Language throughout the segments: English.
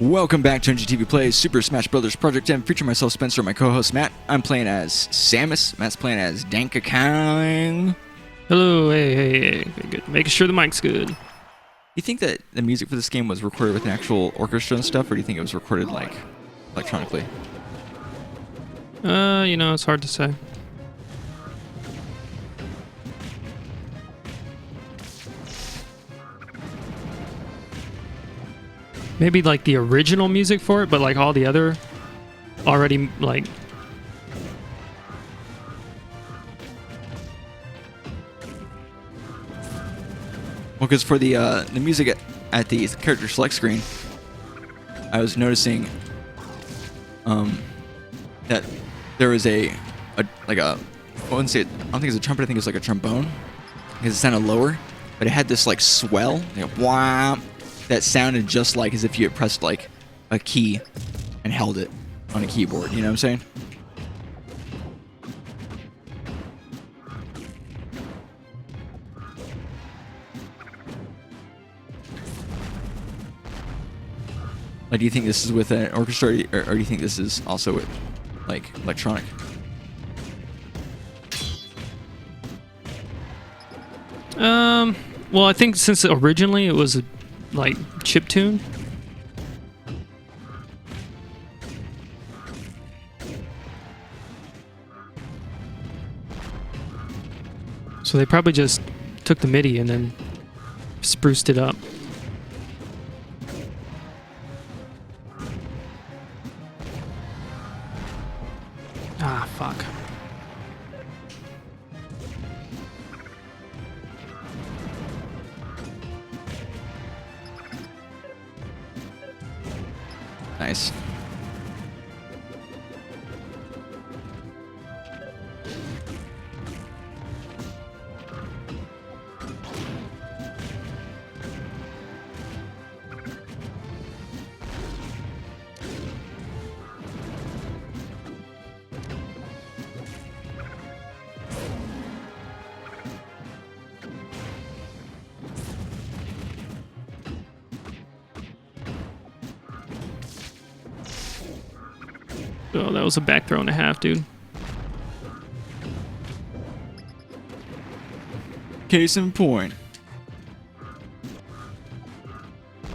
Welcome back to NGTV Plays Super Smash Bros. Project M, featuring myself, Spencer, and my co-host, Matt. I'm playing as Samus. Matt's playing as Danka Kang. Hello, hey, good. Making sure the mic's good. You think that the music for this game was recorded with an actual orchestra and stuff, or do you think it was recorded, like, electronically? It's hard to say. Maybe like the original music for it, but like all the other already like Well, because for the music at the character select screen, I was noticing that there was I wouldn't say it, I don't think it's a trumpet, I think it's like a trombone, because it sounded lower, but it had this like swell, like wah, that sounded just like as if you had pressed like a key and held it on a keyboard. You know what I'm saying? Like, do you think this is with an orchestra, or do you think this is also with, like, electronic? Well, I think since originally it was like chiptune. So they probably just took the MIDI and then spruced it up. Ah, fuck. Nice. Oh, that was a back throw and a half, dude. Case in point.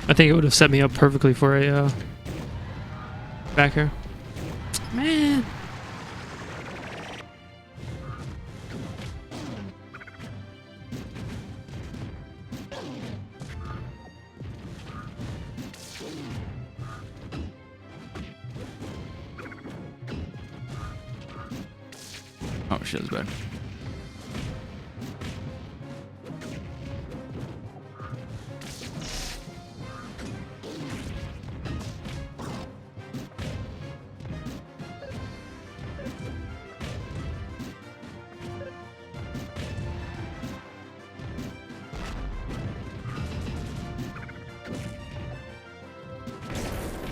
I think it would have set me up perfectly for a back air. Man. Oh shit, that's bad.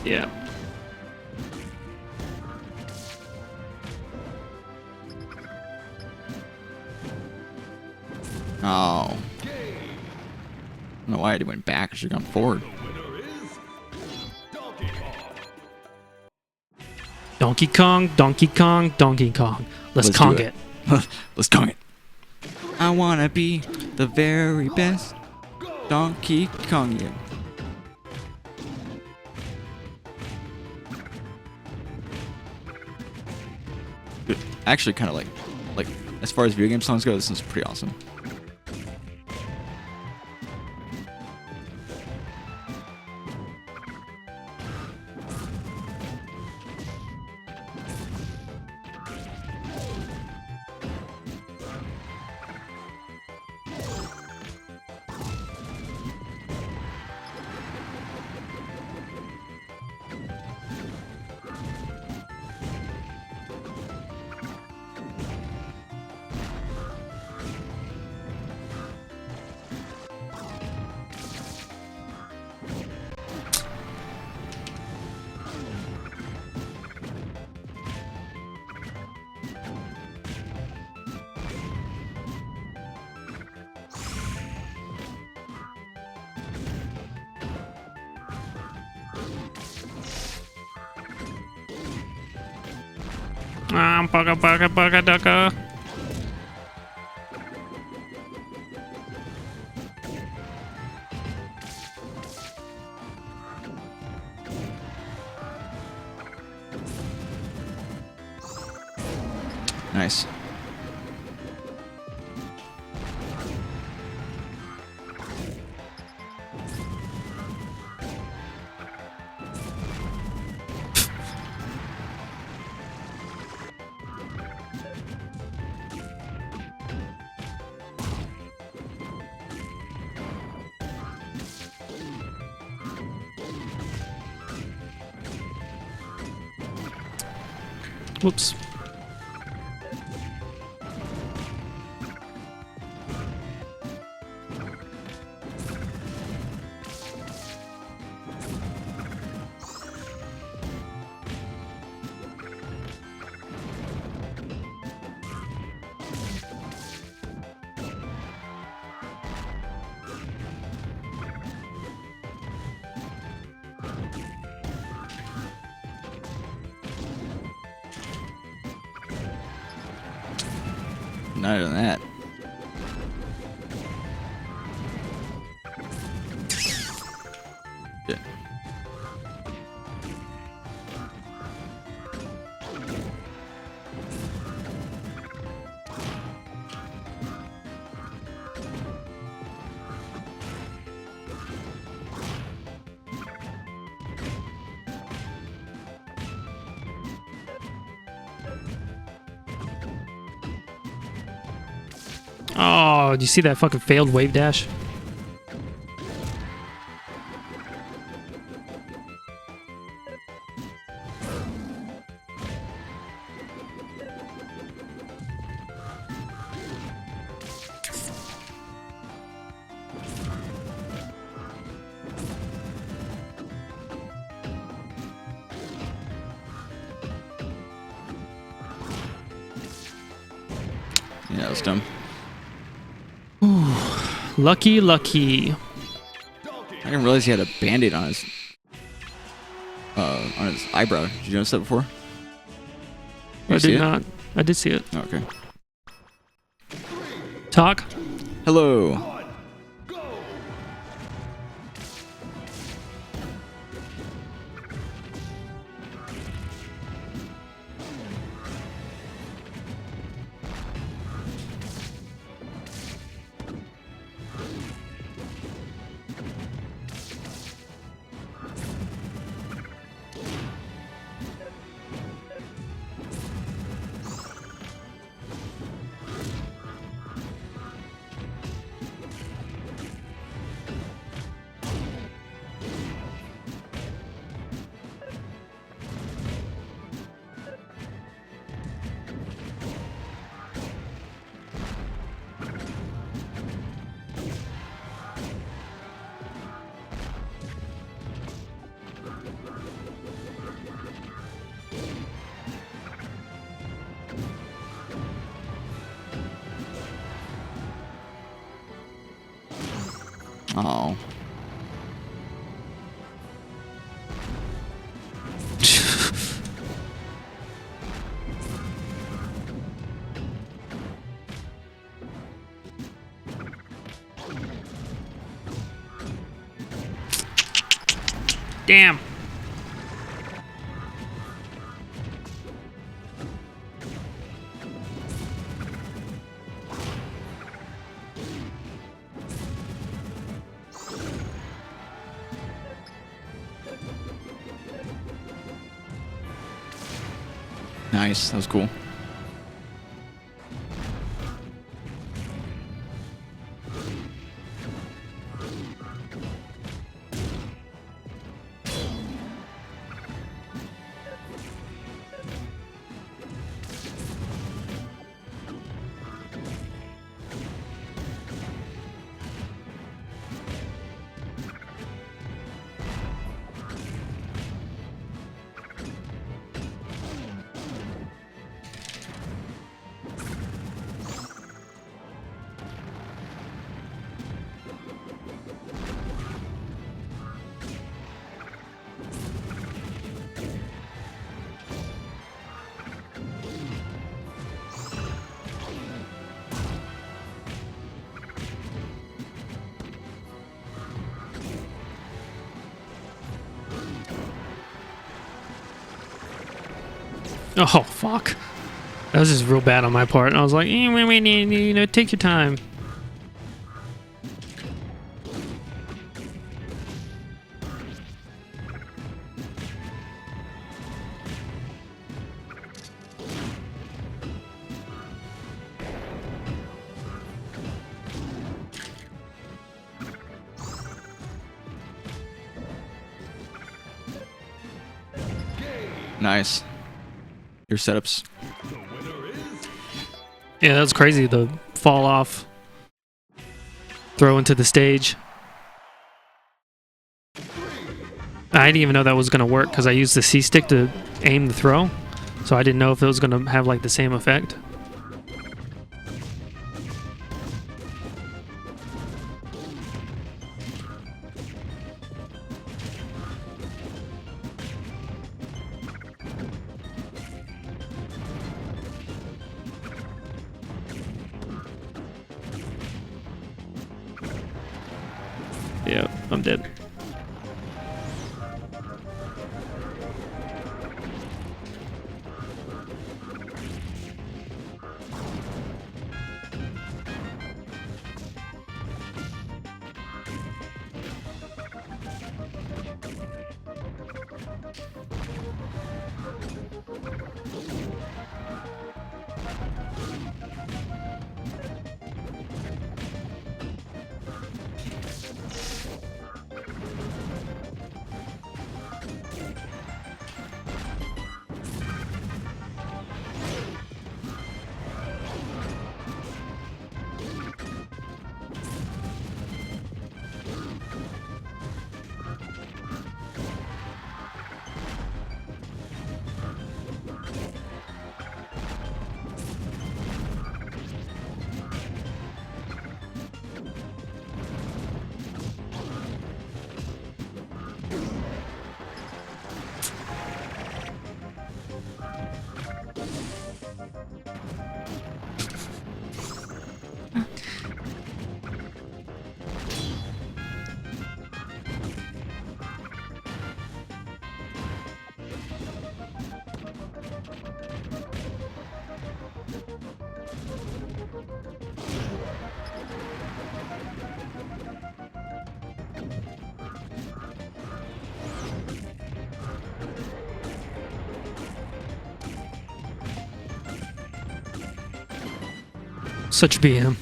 Yeah. Oh. I don't know why I went back. I should have gone forward. Donkey Kong, Donkey Kong, Donkey Kong. Let's Kong it. Let's Kong it. I wanna be the very best Donkey Kongian. Dude, actually, kind of like as far as video game songs go, this is pretty awesome. Bugga, bugga, bugga, ducka. Nice. Whoops. Not even that. Yeah. Oh, do you see that fucking failed wave dash? Yeah, that was dumb. Lucky, lucky. I didn't realize he had a band-aid on his eyebrow. Did you notice that before? I did not. I did see it. Oh, okay. Talk. Hello. Oh. Damn. Nice. That was cool. Oh, fuck. That was just real bad on my part. I was like, take your time. Nice. Your setups. Yeah, that was crazy. The fall off, throw into the stage. I didn't even know that was going to work because I used the C stick to aim the throw. So I didn't know if it was going to have like the same effect. Yeah, I'm dead. Such BM.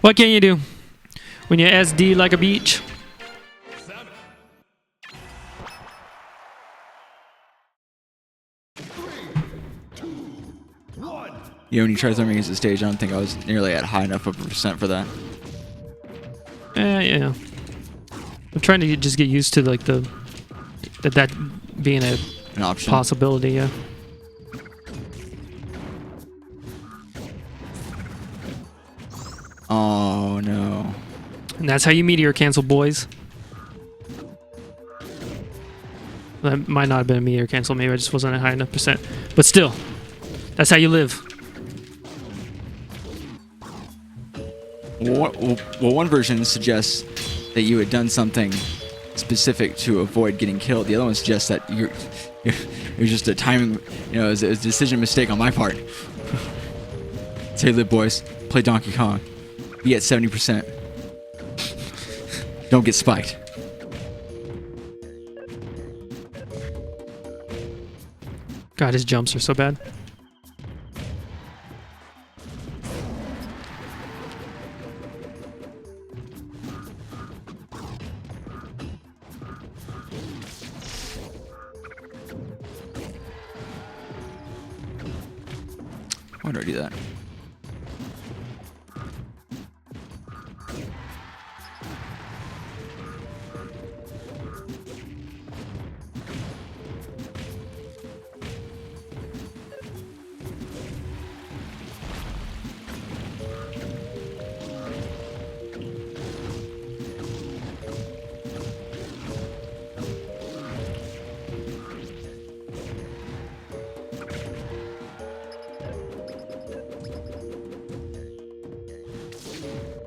What can you do when you SD like a beach? Yeah, when you try something against the stage, I don't think I was nearly at high enough of a percent for that. Yeah. I'm trying to just get used to like that being an option. Possibility, yeah. Oh no. And that's how you meteor cancel, boys. That might not have been a meteor cancel, maybe I just wasn't at high enough percent. But still, that's how you live. Well, one version suggests that you had done something specific to avoid getting killed. The other one suggests that it was just a timing, it was a decision mistake on my part. Say, live, boys. Play Donkey Kong. Be at 70%. Don't get spiked. God, his jumps are so bad. Why do I do that?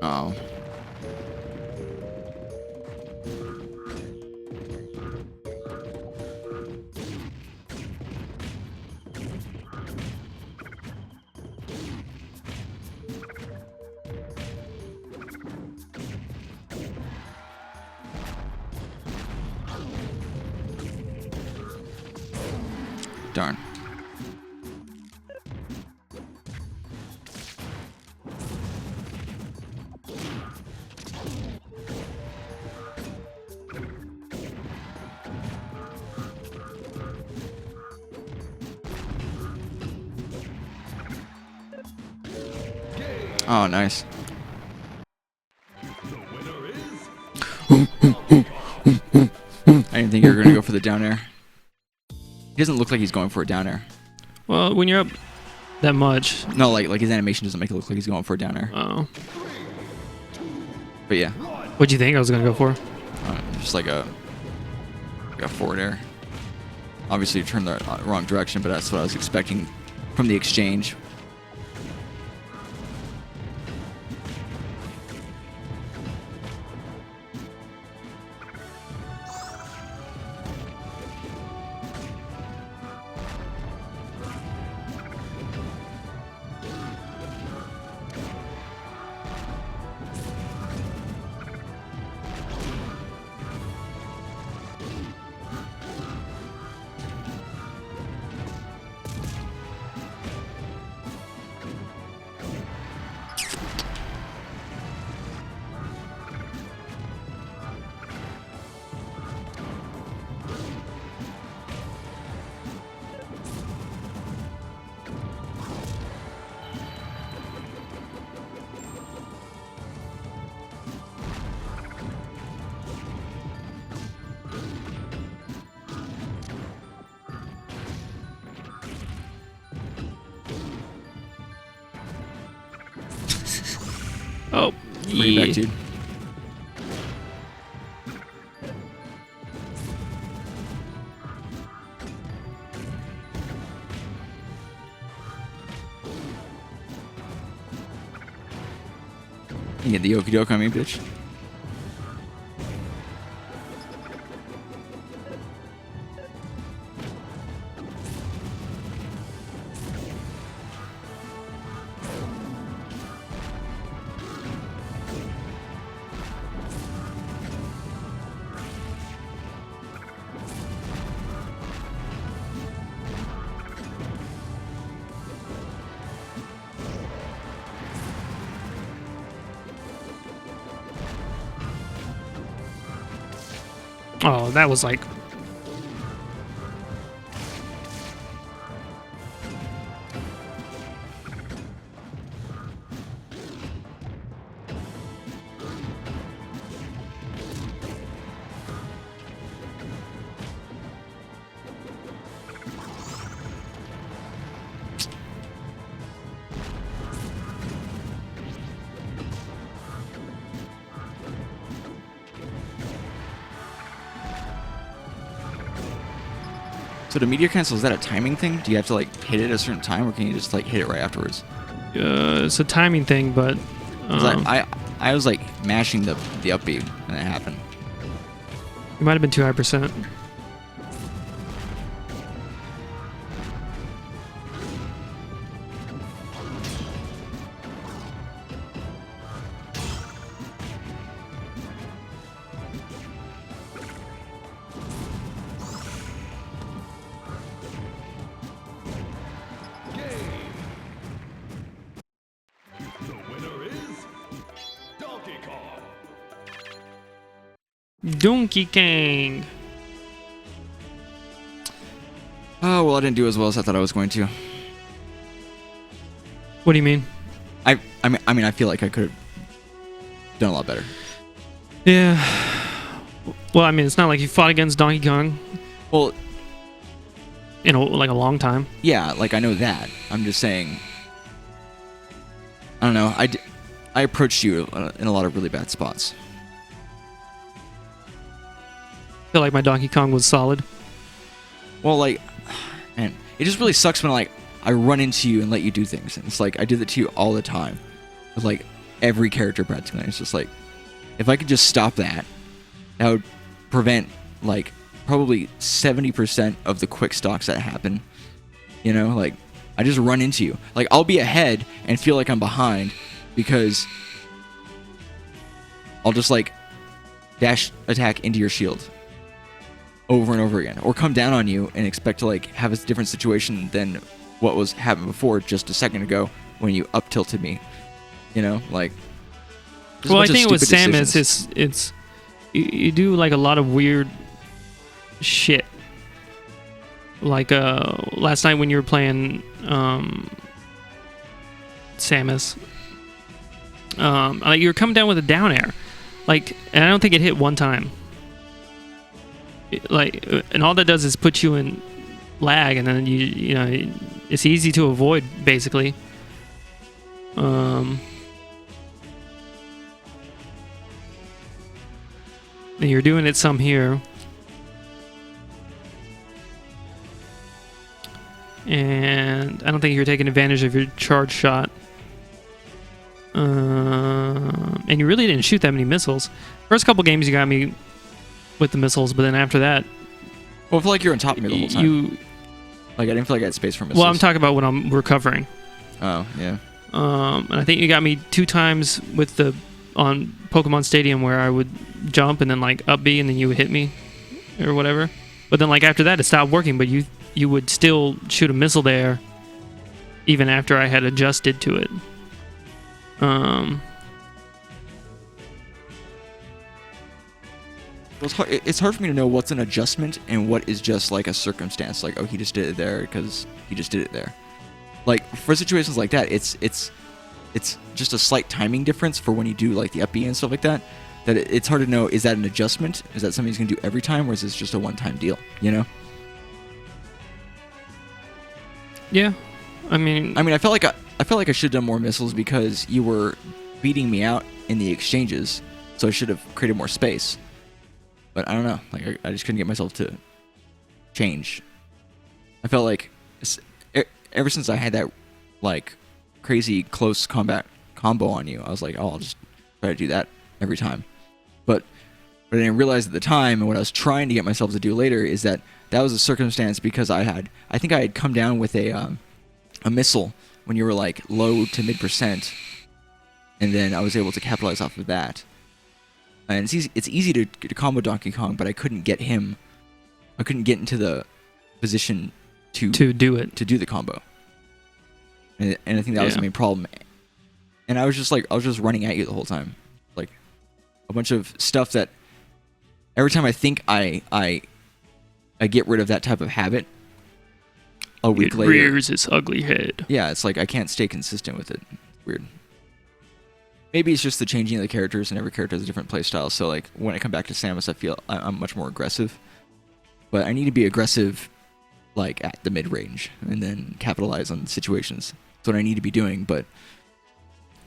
Oh. Darn. Oh, nice. I didn't think you were going to go for the down air. He doesn't look like he's going for a down air. Well, when you're up that much. No, like his animation doesn't make it look like he's going for a down air. Oh. But yeah. What'd you think I was going to go for? Just like a forward air. Obviously, you turned the wrong direction, but that's what I was expecting from the exchange. Oh, Bring it back, dude. You get the okie doke on me, bitch. Oh, that was like... So the meteor cancel, is that a timing thing? Do you have to like hit it at a certain time, or can you just like hit it right afterwards? it's a timing thing, but... 'Cause I was like mashing the up B when it happened. It might have been too high percent. Donkey Kong. Oh, well, I didn't do as well as I thought I was going to. What do you mean? I mean, I feel like I could have done a lot better. Yeah. Well, I mean, it's not like you fought against Donkey Kong Well, in like a long time. yeah, like I know that. I'm just saying. I don't know. I approached you in a lot of really bad spots. I feel like my Donkey Kong was solid. Well, like, man, it just really sucks when like I run into you and let you do things. And it's like I do that to you all the time, with like every character practically. It's just like if I could just stop that, that would prevent like probably 70% of the quick stocks that happen. You know, like I just run into you. Like I'll be ahead and feel like I'm behind because I'll just like dash attack into your shield over and over again, or come down on you and expect to like have a different situation than what was happened before just a second ago when you up tilted me. You know, like. Well, I think with Samus, it's you do like a lot of weird shit. Like last night when you were playing Samus, like you were coming down with a down air, like, and I don't think it hit one time. Like, and all that does is put you in lag, and then you know it's easy to avoid basically. And you're doing it some here, and I don't think you're taking advantage of your charge shot. And you really didn't shoot that many missiles. First couple games you got me with the missiles, but then after that, well, I feel like you're on top of me the whole time. Like I didn't feel like I had space for missiles. Well, I'm talking about when I'm recovering. Oh yeah. And I think you got me 2 times with on Pokemon Stadium where I would jump and then like up B and then you would hit me or whatever. But then like after that it stopped working, but you would still shoot a missile there even after I had adjusted to it. It's hard for me to know what's an adjustment and what is just like a circumstance. Like, oh, he just did it there because he just did it there. Like for situations like that, it's just a slight timing difference for when you do like the up B and stuff like that. That it's hard to know, is that an adjustment? Is that something he's gonna do every time, or is this just a one-time deal? You know? Yeah, I mean, I felt like I should have done more missiles because you were beating me out in the exchanges, so I should have created more space. But I don't know. Like I just couldn't get myself to change. I felt like ever since I had that like crazy close combat combo on you, I was like, oh, I'll just try to do that every time. But I didn't realize at the time, and what I was trying to get myself to do later is that was a circumstance because I think I had come down with a missile when you were like low to mid%, and then I was able to capitalize off of that. And it's easy to combo Donkey Kong, but I couldn't get him. I couldn't get into the position to do the combo. And I think that was the main problem. And I was just running at you the whole time, like a bunch of stuff that every time I think I get rid of that type of habit, a week later it rears its ugly head. Yeah, it's like I can't stay consistent with it. It's weird. Maybe it's just the changing of the characters, and every character has a different playstyle. So like when I come back to Samus, I feel I'm much more aggressive. But I need to be aggressive like at the mid-range and then capitalize on situations. That's what I need to be doing. But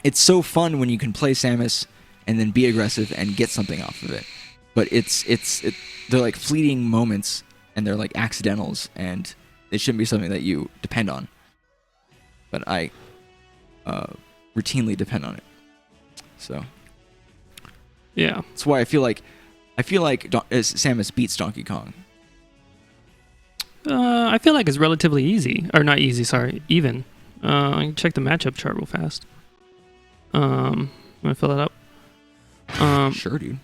it's so fun when you can play Samus and then be aggressive and get something off of it. But they're like fleeting moments, and they're like accidentals, and it shouldn't be something that you depend on. But I routinely depend on it. So yeah, that's why I feel like Samus beats Donkey Kong. I feel like it's relatively easy, or not easy. Sorry, even. I can check the matchup chart real fast. I'm gonna fill that up. Sure, dude.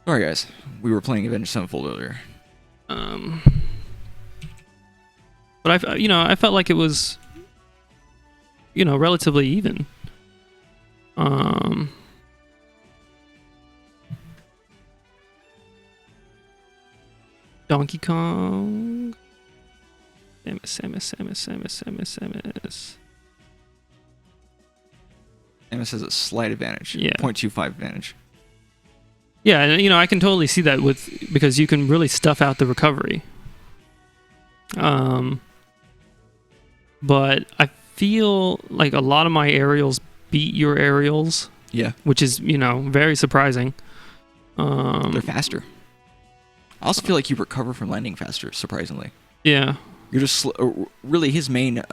Alright, guys. We were playing Avenged Sevenfold earlier. But I felt like it was, relatively even. Donkey Kong. Samus. Samus has a slight advantage. Yeah. 0.25 advantage. Yeah, and you know, I can totally see that because you can really stuff out the recovery. But I feel like a lot of my aerials beat your aerials. Yeah. Which is, you know, very surprising. They're faster. I also feel like you recover from landing faster, surprisingly. Yeah. You're just really his main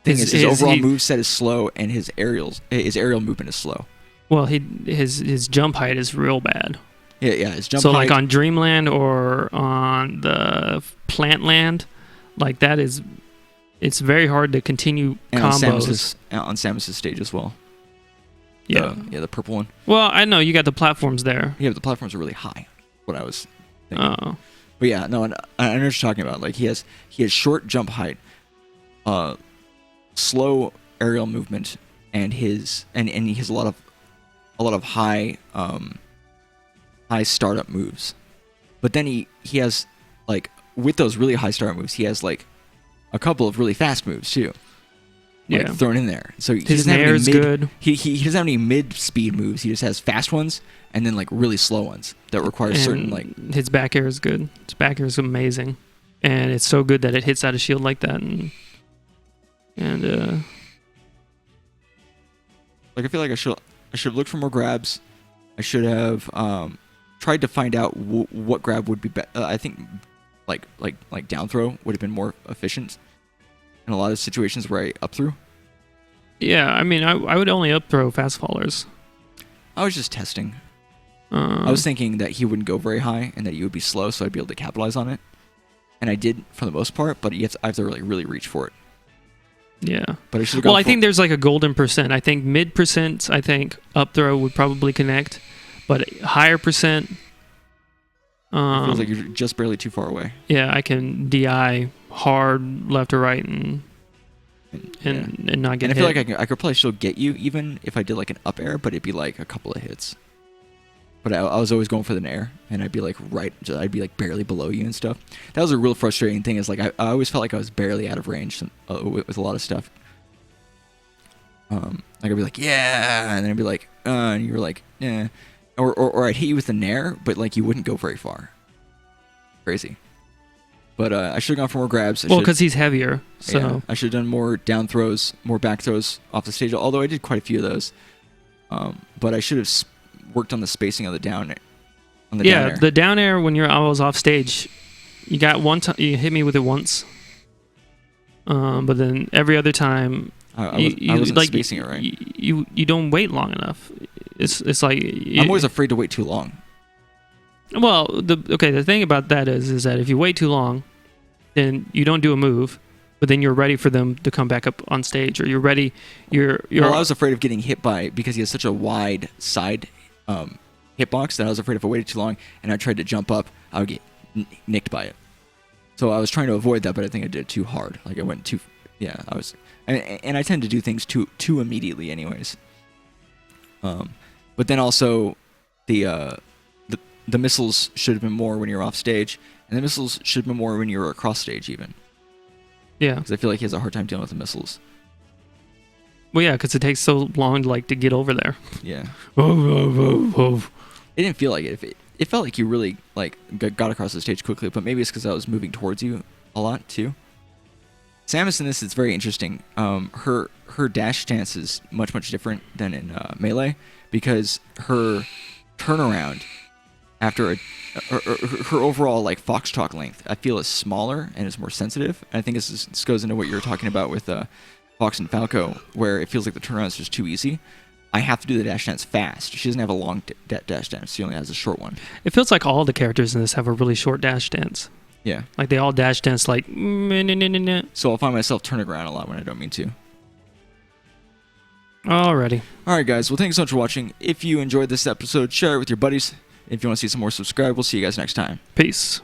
thing is his overall moveset is slow, and his aerial movement is slow. Well, his jump height is real bad. Yeah, his jump height. So like on Dreamland or on the Plant Land, like that is, it's very hard to continue and combos. On Samus's stage as well. Yeah. The purple one. Well, I know you got the platforms there. Yeah, but the platforms are really high. What I was thinking. Oh. But yeah, no, I know what you're talking about. Like he has short jump height, slow aerial movement, and he has a lot of high startup moves. But then he has, like, with those really high startup moves, he has like a couple of really fast moves too. Like, thrown in there. So he his doesn't have any good. He doesn't have any mid-speed moves. He just has fast ones and then like really slow ones that require certain like. His back air is good. His back air is amazing, and it's so good that it hits out of shield like that. And like I feel like I should have looked for more grabs. I should have tried to find out what grab would be better. I think like down throw would have been more efficient in a lot of situations where I up threw. Yeah, I mean, I would only up throw fast fallers. I was just testing. I was thinking that he wouldn't go very high and that he would be slow, so I'd be able to capitalize on it. And I did for the most part, but I have to really reach for it. Yeah. But I should have Well, I think there's like a golden percent. I think mid percent, I think up throw would probably connect, but higher percent. It feels like you're just barely too far away. Yeah, I can DI hard left or right and not get hit. And I feel like I could probably still get you even if I did like an up air, but it'd be like a couple of hits. But I was always going for the nair, and I'd be like I'd be like barely below you and stuff. That was a real frustrating thing. Is like I always felt like I was barely out of range with a lot of stuff. Like I'd be like, yeah, and then I'd be like, and you were like, yeah, or I'd hit you with the nair, but like you wouldn't go very far. Crazy. But I should have gone for more grabs. Because he's heavier, so yeah, I should have done more down throws, more back throws off the stage. Although I did quite a few of those, but I should have worked on the spacing of the down. On the down air. The down air when I was off stage, you got one time you hit me with it once, but then every other time I wasn't like, spacing it right. You don't wait long enough. It's like I'm always afraid to wait too long. Well, the thing about that is that if you wait too long, then you don't do a move, but then you're ready for them to come back up on stage, or you're ready. Well, I was afraid of getting hit by because he has such a wide side hitbox that I was afraid if I waited too long and I tried to jump up, I would get nicked by it. So I was trying to avoid that, but I think I did it too hard. Like I went too, yeah. And I tend to do things too immediately, anyways. But then also the missiles should have been more when you're off stage, and the missiles should have been more when you're across stage even. Yeah. Because I feel like he has a hard time dealing with the missiles. Well, yeah, because it takes so long to get over there. Yeah. It didn't feel like it. It felt like you really got across the stage quickly, but maybe it's because I was moving towards you a lot too. Samus in this is very interesting. Her dash stance is much different than in Melee, because her turnaround after her overall foxtrot length, I feel, is smaller and is more sensitive. And I think this goes into what you were talking about with Fox and Falco, where it feels like the turnaround is just too easy. I have to do the dash dance fast. She doesn't have a long dash dance. She only has a short one. It feels like all the characters in this have a really short dash dance. Yeah. Like they all dash dance like... So I'll find myself turning around a lot when I don't mean to. Alrighty. Alright guys, well thanks so much for watching. If you enjoyed this episode, share it with your buddies. If you want to see some more, subscribe. We'll see you guys next time. Peace.